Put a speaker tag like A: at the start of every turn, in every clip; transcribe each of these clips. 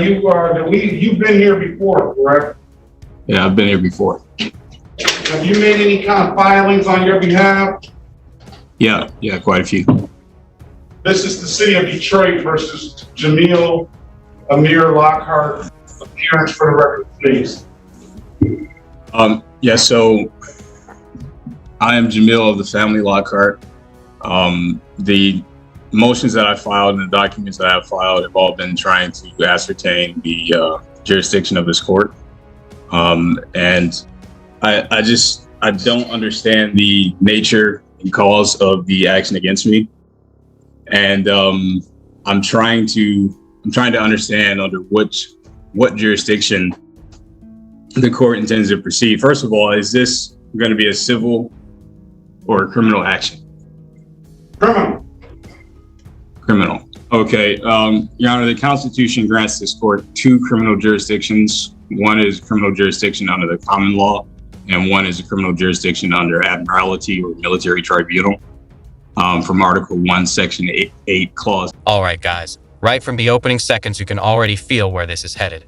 A: You've been here before, correct?
B: Yeah, I've been here before.
A: Have you made any kind of filings on your behalf?
B: Yeah, quite a few.
A: This is the city of Detroit versus Jamil Amir Lockhart. Appearance for the record, please.
B: So I am Jamil of the family Lockhart. The motions that I filed and the documents that I have filed have all been trying to ascertain the jurisdiction of this court. And I don't understand the nature and cause of the action against me. And I'm trying to understand under what jurisdiction the court intends to proceed. First of all, is this going to be a civil or a criminal action? Criminal. Okay. Your Honor, the Constitution grants this court two criminal jurisdictions. One is criminal jurisdiction under the common law, and one is a criminal jurisdiction under admiralty or military tribunal, from Article 1, Section 8, Clause.
C: All right, guys. Right from the opening seconds, you can already feel where this is headed.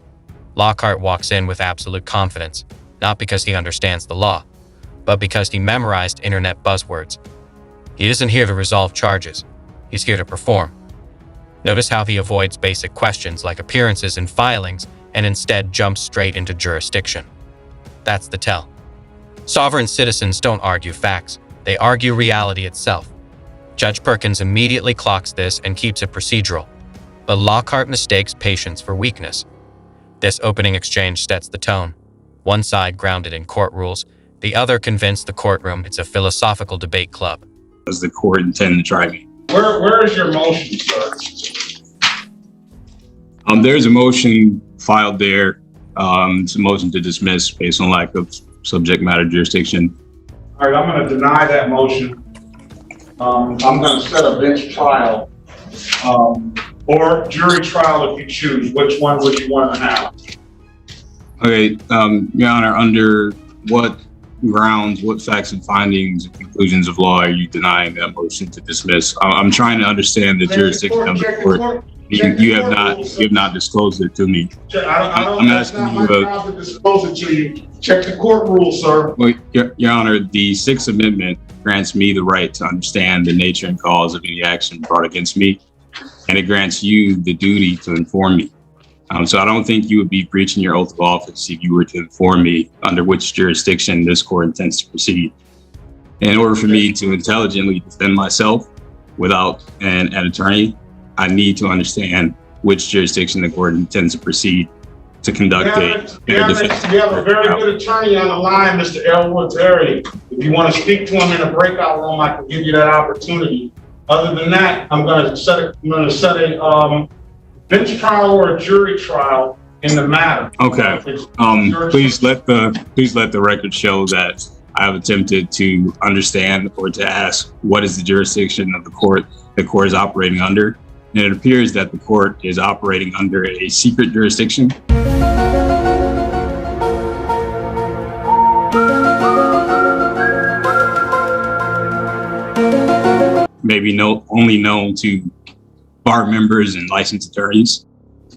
C: Lockhart walks in with absolute confidence, not because he understands the law, but because he memorized internet buzzwords. He isn't here to resolve charges. He's here to perform. Notice how he avoids basic questions like appearances and filings and instead jumps straight into jurisdiction. That's the tell. Sovereign citizens don't argue facts. They argue reality itself. Judge Perkins immediately clocks this and keeps it procedural. But Lockhart mistakes patience for weakness. This opening exchange sets the tone. One side grounded in court rules, the other convinced the courtroom it's a philosophical debate club.
B: Does the court intend to try me?
A: Where is your motion, sir?
B: There's a motion filed there. It's a motion to dismiss based on lack of subject matter jurisdiction.
A: All right, I'm going to deny that motion. I'm going to set a bench trial or jury trial if you choose. Which one would you want to have?
B: Okay, Your Honor, under what grounds, what facts and findings and conclusions of law are you denying that motion to dismiss? I'm trying to understand the jurisdiction of the court. You have not disclosed it to me. I'm asking you
A: to disclose it to you. Check the court rules, sir.
B: Well, Your Honor, the Sixth Amendment grants me the right to understand the nature and cause of any action brought against me, and it grants you the duty to inform me. So I don't think you would be breaching your oath of office if you were to inform me under which jurisdiction this court intends to proceed. In order for me to intelligently defend myself without an attorney, I need to understand which jurisdiction the court intends to proceed to conduct a defense.
A: You have a very good attorney on the line, Mr. Elwood Terry. If you want to speak to him in a breakout room, I can give you that opportunity. Other than that, I'm going to set a bench trial or a jury trial in the matter.
B: Okay. Please let the record show that I have attempted to understand or to ask what is the jurisdiction of the court is operating under. And it appears that the court is operating under a secret jurisdiction. Maybe only known to bar members and licensed attorneys.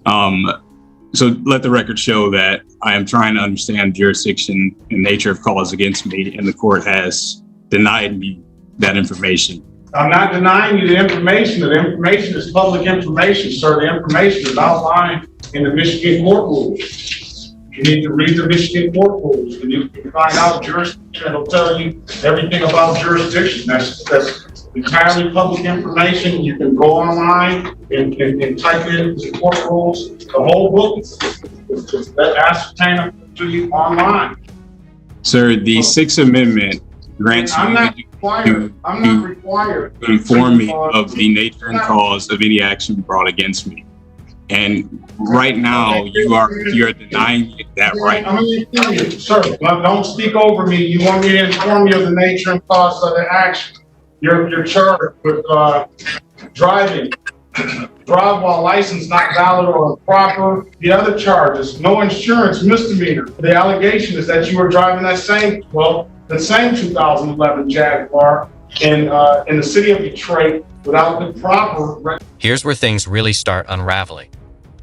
B: So let the record show that I am trying to understand jurisdiction and nature of cause against me, and the court has denied me that information.
A: I'm not denying you the information. The information is public information, sir. The information is outlined in the Michigan court rules. You need to read the Michigan court rules, and you can find out jurisdiction. It'll tell you everything about jurisdiction. That's entirely public information. You can go online and type in the court rules. The whole book is ascertainable to you online.
B: Sir, the Sixth Amendment grants you to inform me of the nature and cause of any action brought against me. And right now, you are denying that right.
A: Sir, don't speak over me. You want me to inform you of the nature and cause of the action. You're charged with driving. Drive while license not valid or improper. The other charges, no insurance, misdemeanor. The allegation is that you were driving the same 2011 Jaguar in the city of Detroit without the proper.
C: Here's where things really start unraveling.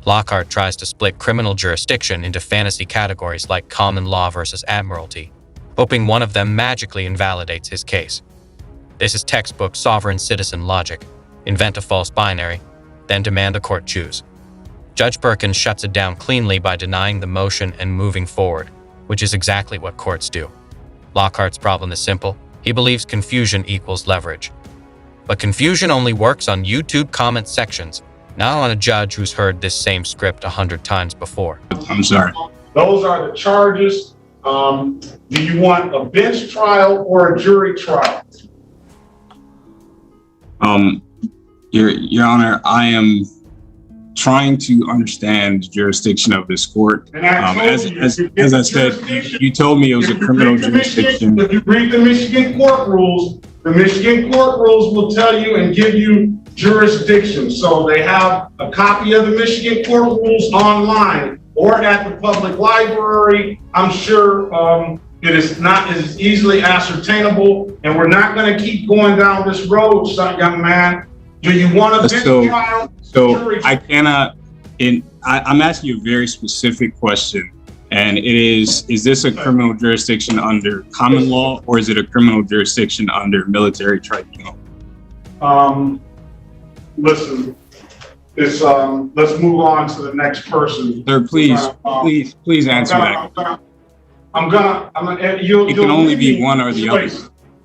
C: Lockhart tries to split criminal jurisdiction into fantasy categories like common law versus admiralty, hoping one of them magically invalidates his case. This is textbook sovereign citizen logic. Invent a false binary, then demand the court choose. Judge Perkins shuts it down cleanly by denying the motion and moving forward, which is exactly what courts do. Lockhart's problem is simple. He believes confusion equals leverage. But confusion only works on YouTube comment sections, not on a judge who's heard this same script 100 times before.
B: I'm sorry.
A: Those are the charges. Do you want a bench trial or a jury trial?
B: Your Honor, I am trying to understand the jurisdiction of this court.
A: And I told
B: As I said, you told me it was a criminal jurisdiction.
A: If you read the Michigan court rules, the Michigan court rules will tell you and give you jurisdiction. So they have a copy of the Michigan court rules online or at the public library. I'm sure it is not as easily ascertainable, and we're not going to keep going down this road, young man. Do you want a bench trial?
B: So I cannot. I'm asking you a very specific question, and it is this a criminal jurisdiction under common law, or is it a criminal jurisdiction under military tribunal?
A: Listen, it's let's move on to the next person.
B: Sir, please answer that.
A: It
B: can only be one or the other.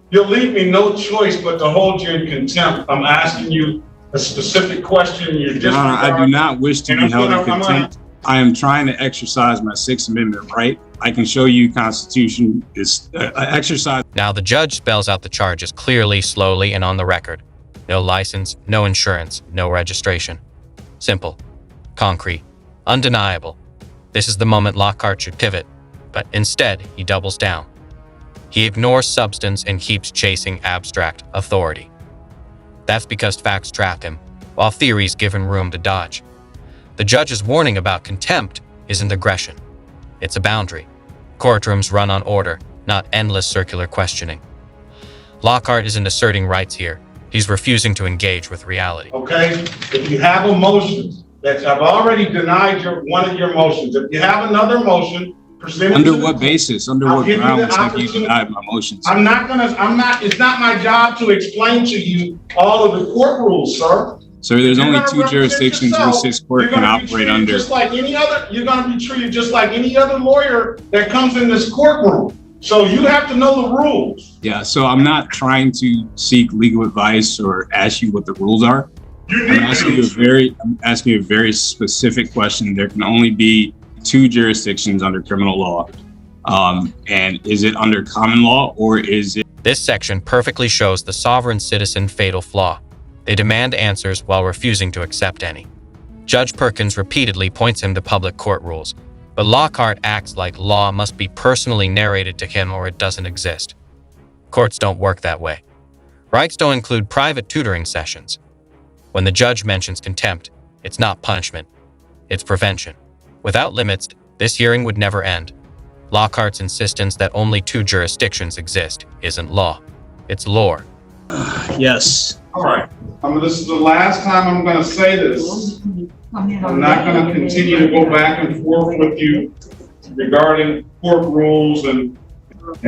A: You'll leave me no choice but to hold you in contempt. I'm asking you a specific question. You're just.
B: I do not wish to be held in contempt. I am trying to exercise my Sixth Amendment right. I can show you Constitution is exercise.
C: Now the judge spells out the charges clearly, slowly, and on the record. No license, no insurance, no registration. Simple, concrete, undeniable. This is the moment Lockhart should pivot, but instead he doubles down. He ignores substance and keeps chasing abstract authority. That's because facts trap him, while theories give him room to dodge. The judge's warning about contempt isn't aggression. It's a boundary. Courtrooms run on order, not endless circular questioning. Lockhart isn't asserting rights here. He's refusing to engage with reality.
A: Okay, if you have a motion that I've already denied one of your motions, if you have another motion,
B: under what basis? Under what grounds have you denied my motions?
A: It's not my job to explain to you all of the court rules, sir.
B: Sir, there's only two jurisdictions which this court can operate under.
A: Just like any other, you're going to be treated just like any other lawyer that comes in this courtroom. So you have to know the rules.
B: Yeah, so I'm not trying to seek legal advice or ask you what the rules are. I'm asking you a very specific question. There can only be two jurisdictions under criminal law. And is it under common law or is it?
C: This section perfectly shows the sovereign citizen fatal flaw. They demand answers while refusing to accept any. Judge Perkins repeatedly points him to public court rules, but Lockhart acts like law must be personally narrated to him or it doesn't exist. Courts don't work that way. Rights don't include private tutoring sessions. When the judge mentions contempt, it's not punishment, it's prevention. Without limits, this hearing would never end. Lockhart's insistence that only two jurisdictions exist isn't law, it's lore.
B: Yes.
A: All right. This is the last time I'm going to say this. I'm not going to continue to go back and forth with you regarding court rules and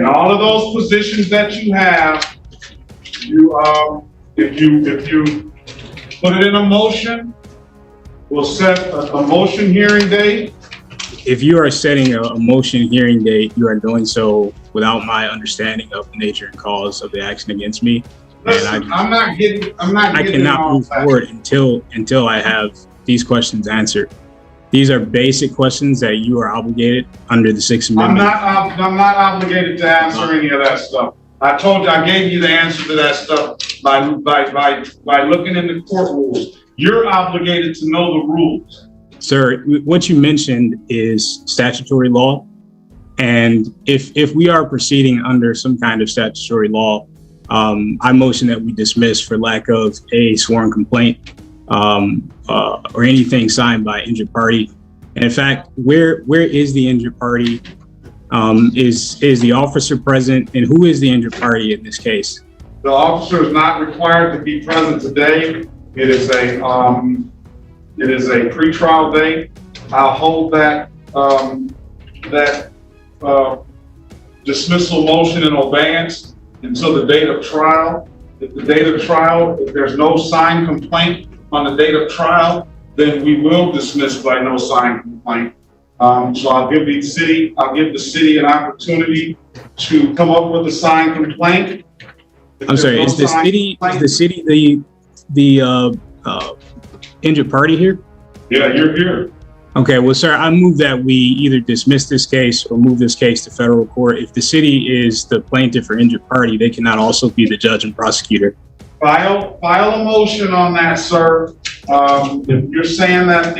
A: all of those positions that you have. If you put it in a motion, we'll set a motion hearing date.
B: If you are setting a motion hearing date, you are doing so without my understanding of the nature and cause of the action against me.
A: Listen, I
B: cannot move forward until I have these questions answered. These are basic questions that you are obligated under the Sixth Amendment.
A: I'm not obligated to answer any of that stuff. I told you, I gave you the answer to that stuff by looking in the court rules. You're obligated to know the rules.
B: Sir, what you mentioned is statutory law. And if we are proceeding under some kind of statutory law, I motion that we dismiss for lack of a sworn complaint or anything signed by injured party. And in fact, where is the injured party? Is the officer present, and who is the injured party in this case?
A: The officer is not required to be present today. It is It is a pretrial date. I'll hold that, dismissal motion in abeyance until the date of trial. If the date of trial, if there's no signed complaint on the date of trial, then we will dismiss by no signed complaint. So I'll give the city an opportunity to come up with a signed complaint.
B: I'm sorry, is the city the injured party here?
A: Yeah, you're here.
B: Okay, well, sir, I move that we either dismiss this case or move this case to federal court. If the city is the plaintiff or injured party, they cannot also be the judge and prosecutor.
A: File a motion on that, sir. If you're saying that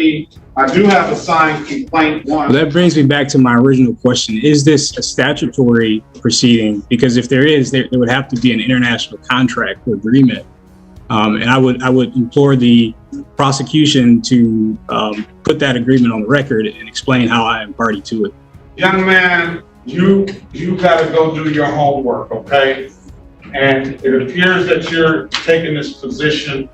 A: I do have a signed complaint one.
B: Well, that brings me back to my original question. Is this a statutory proceeding? Because if there is, there would have to be an international contract or agreement. And I would implore the prosecution to put that agreement on the record and explain how I am party to it.
A: Young man, you got to go do your homework, okay? And it appears that you're taking this position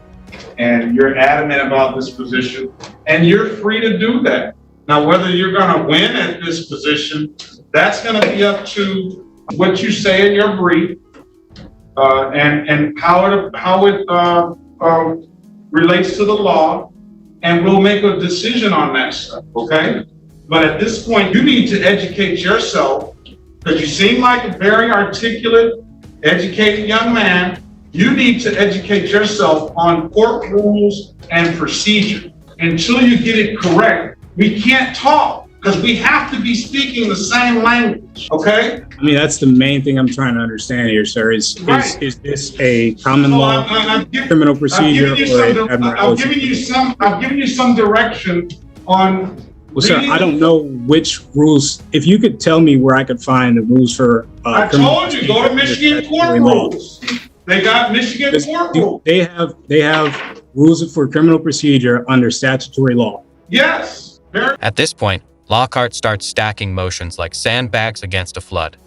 A: and you're adamant about this position, and you're free to do that. Now, whether you're going to win at this position, that's going to be up to what you say in your brief, and how it relates to the law, and we'll make a decision on that stuff, okay? But at this point, you need to educate yourself, because you seem like a very articulate, educated young man. You need to educate yourself on court rules and procedure. Until you get it correct, we can't talk, because we have to be speaking the same language, okay?
B: I mean, that's the main thing I'm trying to understand here, sir. Is this a common law criminal procedure? I've given you some direction on.
A: Well,
B: sir, I don't know which rules. If you could tell me where I could find the rules for.
A: I told you, go to Michigan court rules. They got Michigan court rules.
B: They have rules for criminal procedure under statutory law.
A: Yes.
C: At this point, Lockhart starts stacking motions like sandbags against a flood.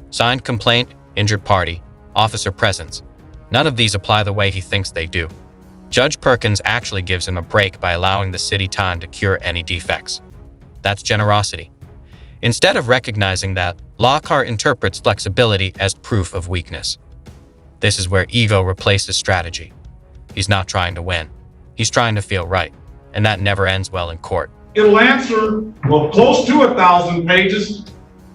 C: Signed complaint, injured party, officer presence. None of these apply the way he thinks they do. Judge Perkins actually gives him a break by allowing the city time to cure any defects. That's generosity. Instead of recognizing that, Lockhart interprets flexibility as proof of weakness. This is where ego replaces strategy. He's not trying to win. He's trying to feel right, and that never ends well in court.
A: It'll answer, well, close to 1,000 pages.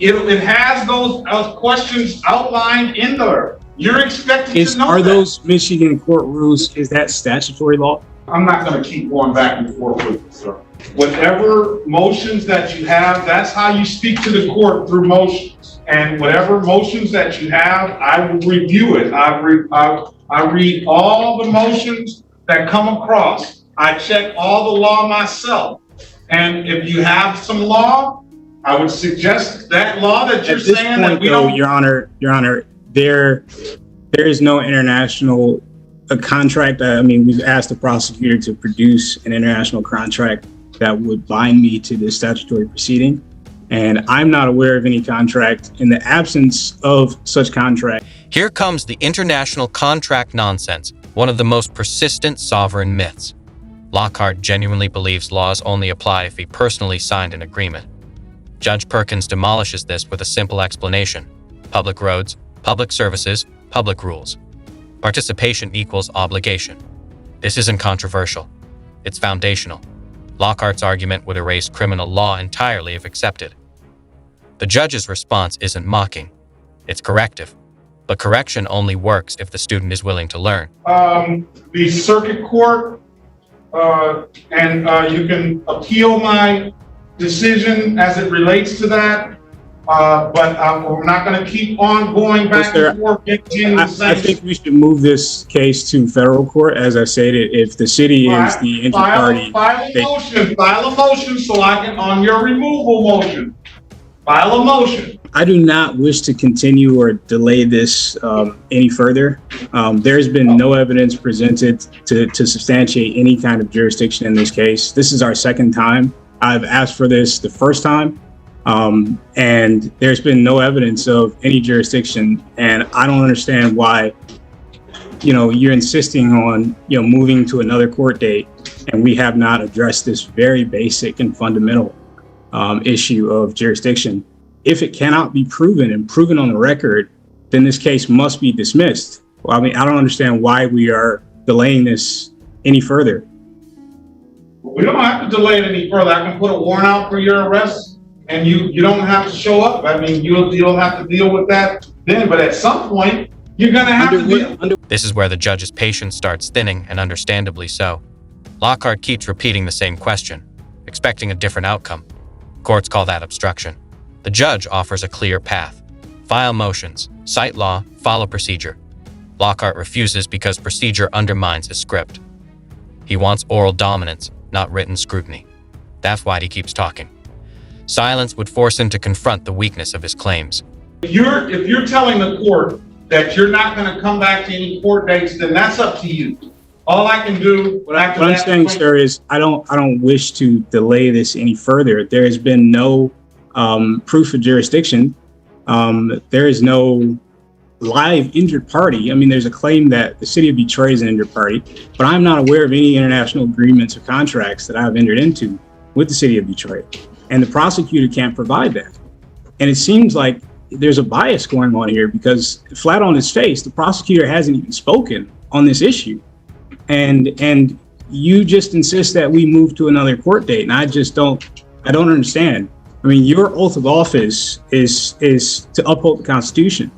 A: It has those questions outlined in there. You're expected to know
B: Are
A: that.
B: those Michigan court rules, is that statutory law?
A: I'm not going to keep going back and forth with you, sir. Whatever motions that you have, that's how you speak to the court, through motions. And whatever motions that you have, I will review it. I read all the motions that come across. I check all the law myself. And if you have some law, I would suggest that law that you're saying that we don't.
B: Your Honor, there is no international contract. I mean, we've asked the prosecutor to produce an international contract that would bind me to this statutory proceeding. And I'm not aware of any contract. In the absence of such contract.
C: Here comes the international contract nonsense, one of the most persistent sovereign myths. Lockhart genuinely believes laws only apply if he personally signed an agreement. Judge Perkins demolishes this with a simple explanation. Public roads, public services, public rules. Participation equals obligation. This isn't controversial. It's foundational. Lockhart's argument would erase criminal law entirely if accepted. The judge's response isn't mocking. It's corrective. But correction only works if the student is willing to learn.
A: The circuit court, and you can appeal my decision as it relates to that. But we're not going to keep on going back and forth.
B: I think we should move this case to federal court. As I stated, if the city is the injured party.
A: File a motion so I can, on your removal motion, file a motion.
B: I do not wish to continue or delay this any further. There's been no evidence presented to substantiate any kind of jurisdiction in this case. This is our second time. I've asked for this the first time. And there's been no evidence of any jurisdiction, and I don't understand why, you're insisting on, moving to another court date and we have not addressed this very basic and fundamental issue of jurisdiction. If it cannot be proven and proven on the record, then this case must be dismissed. Well, I mean, I don't understand why we are delaying this any further.
A: We don't have to delay it any further. I can put a warrant out for your arrest, and you don't have to show up. I mean, you'll have to deal with that then, but at some point, you're gonna have to deal.
C: This is where the judge's patience starts thinning, and understandably so. Lockhart keeps repeating the same question, expecting a different outcome. Courts call that obstruction. The judge offers a clear path. File motions, cite law, follow procedure. Lockhart refuses because procedure undermines his script. He wants oral dominance, not written scrutiny. That's why he keeps talking. Silence would force him to confront the weakness of his claims.
A: If you're telling the court that you're not gonna come back to any court dates, then that's up to you. All I can do.
B: What I'm saying, sir, is I don't wish to delay this any further. There has been no proof of jurisdiction. There is no live injured party. I mean, there's a claim that the city of Detroit is an injured party, but I'm not aware of any international agreements or contracts that I've entered into with the city of Detroit. And the prosecutor can't provide that. And it seems like there's a bias going on here, because flat on his face, the prosecutor hasn't even spoken on this issue. And you just insist that we move to another court date. And I don't understand. I mean, your oath of office is to uphold the Constitution.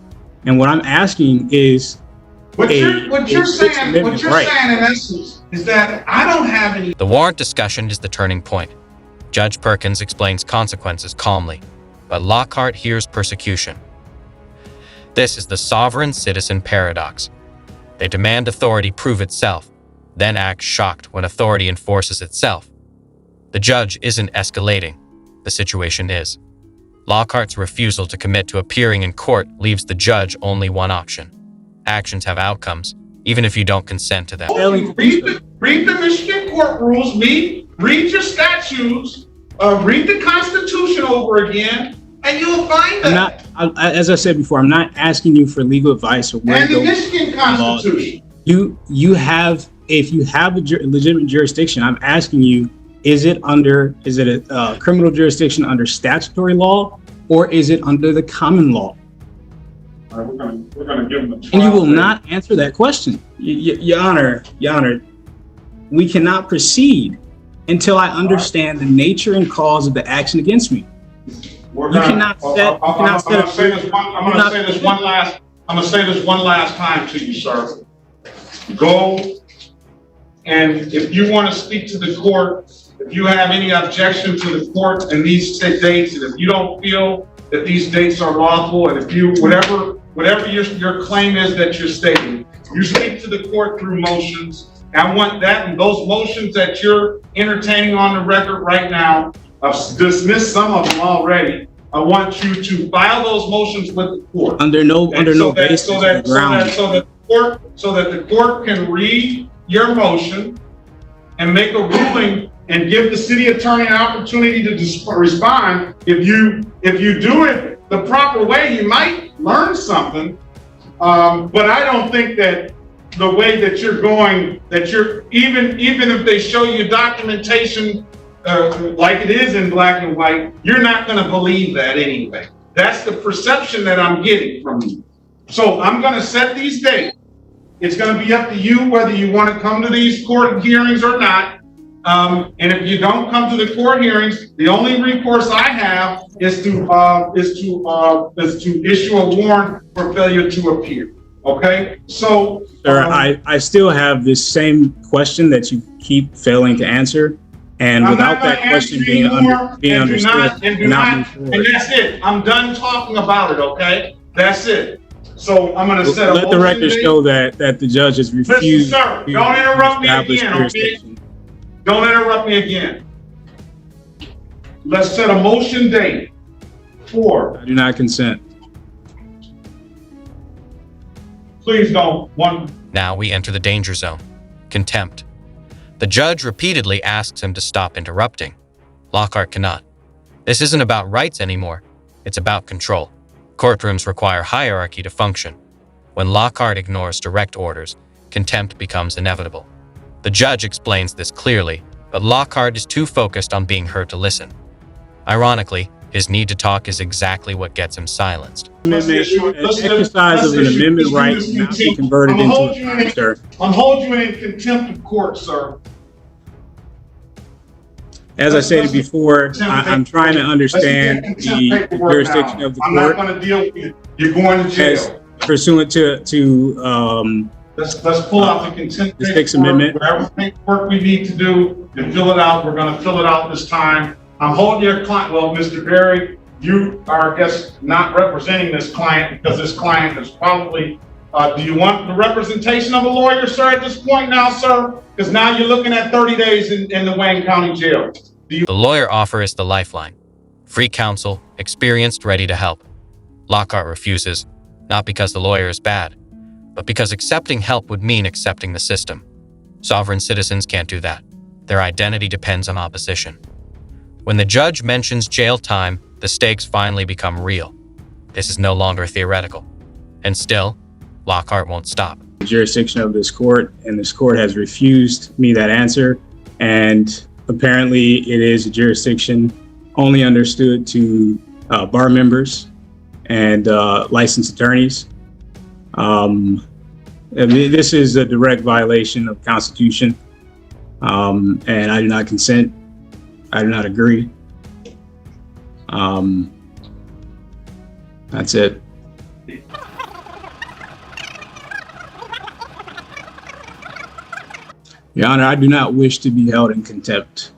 B: And what I'm asking is,
A: what you're saying in essence is that I don't have any.
C: The warrant discussion is the turning point. Judge Perkins explains consequences calmly, but Lockhart hears persecution. This is the sovereign citizen paradox. They demand authority prove itself, then act shocked when authority enforces itself. The judge isn't escalating, the situation is. Lockhart's refusal to commit to appearing in court leaves the judge only one option. Actions have outcomes, even if you don't consent to them.
A: Read the Michigan court rules, read your statutes, read the Constitution over again, and you'll find that.
B: As I said before, I'm not asking you for legal advice or where
A: and the Michigan Constitution.
B: You have, if you have a legitimate jurisdiction, I'm asking you, is it a criminal jurisdiction under statutory law, or is it under the common law?
A: All right, we're gonna give them a trial.
B: And you will not answer that question. Your Honor, we cannot proceed until I understand the nature and cause of the action against me.
A: I'm gonna say this one last time to you, sir. Go, and if you want to speak to the court, if you have any objection to the court and these dates, and if you don't feel that these dates are lawful, and if you, whatever your claim is that you're stating, you speak to the court through motions. I want that, and those motions that you're entertaining on the record right now, I've dismissed some of them already. I want you to file those motions with the court.
B: Under no basis
A: so that the court can read your motion and make a ruling and give the city attorney an opportunity to respond. If you do it the proper way, you might learn something. But I don't think that the way that you're going, that you're even if they show you documentation like it is in black and white, you're not going to believe that anyway. That's the perception that I'm getting from you. So I'm going to set these dates. It's going to be up to you whether you want to come to these court hearings or not. And if you don't come to the court hearings, the only recourse I have is to issue a warrant for failure to appear. Okay, so
B: sir, I still have this same question that you keep failing to answer, and without that question being understood,
A: and that's it. I'm done talking about it. Okay, that's it. So I'm going to set a
B: let the record show that the judge has refused.
A: Listen, sir, don't interrupt me again. Okay? Don't interrupt me again. Let's set a motion date for.
B: I do not consent.
A: Please don't.
C: Now we enter the danger zone. Contempt. The judge repeatedly asks him to stop interrupting. Lockhart cannot. This isn't about rights anymore. It's about control. Courtrooms require hierarchy to function. When Lockhart ignores direct orders, contempt becomes inevitable. The judge explains this clearly, but Lockhart is too focused on being heard to listen. Ironically, his need to talk is exactly what gets him silenced.
B: Exercise of an amendment right cannot be converted into a crime, sir.
A: I'm holding you in contempt of court, sir.
B: As I stated before, I'm trying to understand the jurisdiction of the
A: I'm not
B: court
A: going to deal with you. You're going to
B: as
A: jail.
B: pursuant to
A: Let's pull out the contempt
B: the Sixth Amendment.
A: Whatever paperwork we need to do and fill it out, we're going to fill it out this time. I'm holding your client. Well, Mr. Berry, you are, I guess, not representing this client because this client is probably, do you want the representation of a lawyer, sir, at this point now, sir? Because now you're looking at 30 days in the Wayne County Jail.
C: The lawyer offer is the lifeline. Free counsel, experienced, ready to help. Lockhart refuses, not because the lawyer is bad, but because accepting help would mean accepting the system. Sovereign citizens can't do that. Their identity depends on opposition. When the judge mentions jail time, the stakes finally become real. This is no longer theoretical. And still, Lockhart won't stop.
B: The jurisdiction of this court, and this court has refused me that answer. And apparently it is a jurisdiction only understood to bar members and licensed attorneys. This is a direct violation of the Constitution, and I do not consent. I do not agree. That's it. Your Honor, I do not wish to be held in contempt.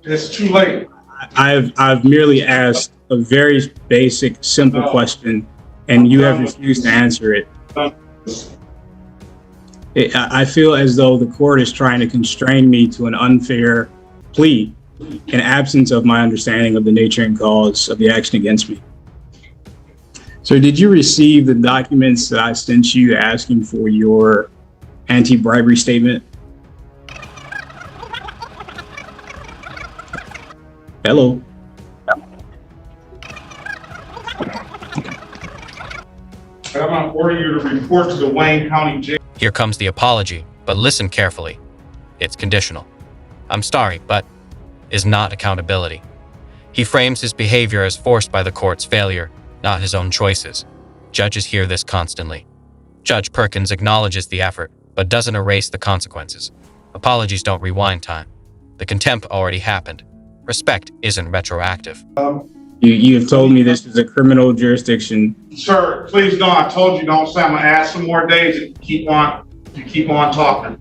A: It's too late.
B: I've merely asked a very basic, simple question, and you have refused to answer it. I feel as though the court is trying to constrain me to an unfair plea in absence of my understanding of the nature and cause of the action against me. So did you receive the documents that I sent you asking for your anti-bribery statement? Hello.
A: I'm going to order you to report to the Wayne County Jail.
C: Here comes the apology, but listen carefully. It's conditional. I'm sorry, but is not accountability. He frames his behavior as forced by the court's failure, not his own choices. Judges hear this constantly. Judge Perkins acknowledges the effort, but doesn't erase the consequences. Apologies don't rewind time. The contempt already happened. Respect isn't retroactive.
B: You have told me this is a criminal jurisdiction.
A: Sir, please don't. I told you don't say. I'm going to add some more days if you keep on talking.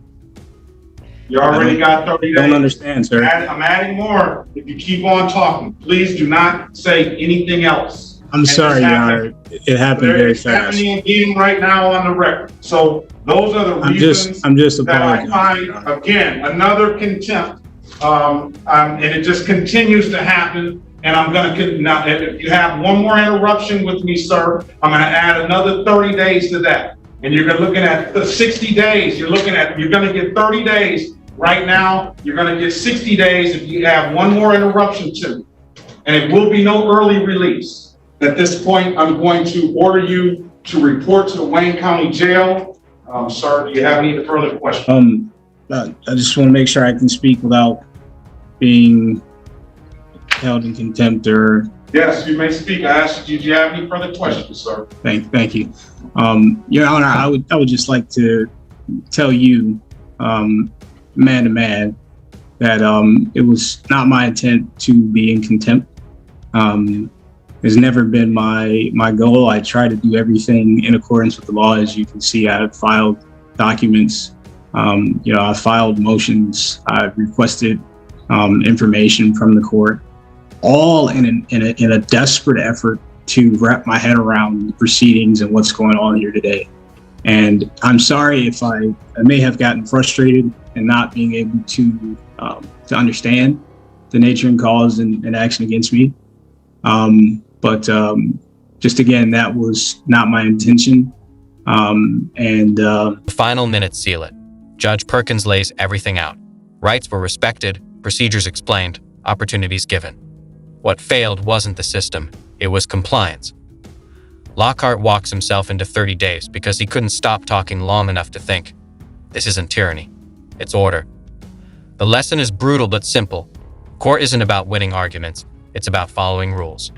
A: You already got 30 days.
B: I don't understand, sir.
A: I'm adding more if you keep on talking. Please do not say anything else.
B: I'm sorry, Your Honor. It happened very fast.
A: It's happening again right now on the record. So those are the reasons
B: I'm just
A: that I
B: apologizing.
A: find, again, another contempt. And it just continues to happen. And I'm going to, now, if you have one more interruption with me, sir, I'm going to add another 30 days to that. And you're looking at 60 days. You're going to get 30 days. Right now, you're going to get 60 days if you have one more interruption too. And it will be no early release. At this point, I'm going to order you to report to the Wayne County Jail. Sir, do you have any further questions?
B: I just want to make sure I can speak without being held in contempt or.
A: Yes, you may speak. I asked you, do you have any further questions, sir?
B: Thank you. Your Honor, I would just like to tell you, man to man, that it was not my intent to be in contempt. Has never been my goal. I try to do everything in accordance with the law. As you can see, I have filed documents. I filed motions. I've requested information from the court, all in a desperate effort to wrap my head around the proceedings and what's going on here today. And I'm sorry if I may have gotten frustrated and not being able to understand the nature and cause and action against me. But just again, that was not my intention.
C: The final minutes seal it. Judge Perkins lays everything out. Rights were respected, procedures explained, opportunities given. What failed wasn't the system, it was compliance. Lockhart walks himself into 30 days because he couldn't stop talking long enough to think. This isn't tyranny, it's order. The lesson is brutal but simple. Court isn't about winning arguments, it's about following rules.